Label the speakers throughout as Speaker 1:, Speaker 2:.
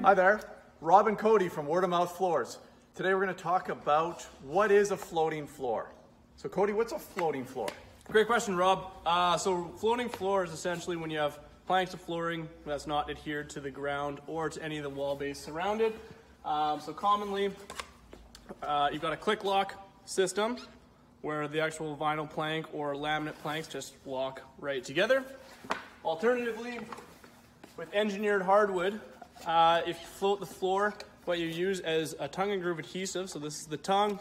Speaker 1: Hi there, Rob and Cody from Word of Mouth Floors. Today we're going to talk about what is a floating floor. So Cody, what's a floating floor?
Speaker 2: Great question, Rob. So floating floor is essentially when you have planks of flooring that's not adhered to the ground or to any of the wall base surrounded. So commonly, you've got a click lock system where the actual vinyl plank or laminate planks just lock right together. Alternatively, with engineered hardwood, if you float the floor, what you use is a tongue and groove adhesive. So this is the tongue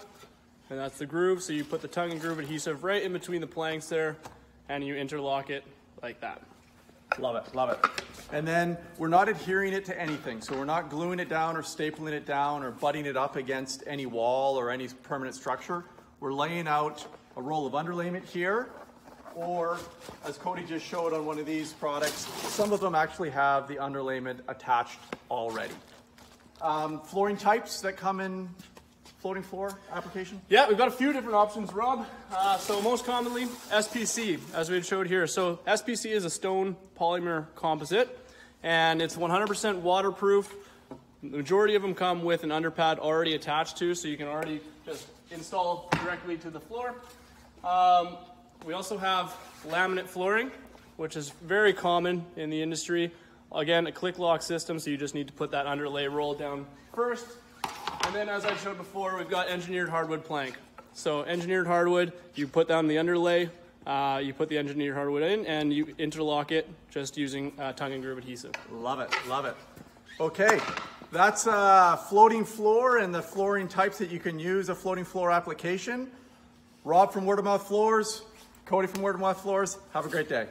Speaker 2: and that's the groove. So you put the tongue and groove adhesive right in between the planks there and you interlock it like that.
Speaker 1: Love it, love it. And then we're not adhering it to anything. So we're not gluing it down or stapling it down or butting it up against any wall or any permanent structure. We're laying out a roll of underlayment here, or as Cody just showed on one of these products, some of them actually have the underlayment attached already. Flooring types that come in floating floor application?
Speaker 2: Yeah, we've got a few different options, Rob. So most commonly, SPC, as we showed here. So SPC is a stone polymer composite, and it's 100% waterproof. The majority of them come with an underpad already attached to, so you can already just install directly to the floor. We also have laminate flooring, which is very common in the industry. Again, a click lock system, so you just need to put that underlay roll down first. And then as I showed before, we've got engineered hardwood plank. So engineered hardwood, you put down the underlay, you put the engineered hardwood in, and you interlock it just using tongue and groove adhesive.
Speaker 1: Love it, love it. Okay, that's a floating floor and the flooring types that you can use a floating floor application. Rob from Word of Mouth Floors, Cody from Word of Mouth Floors, have a great day.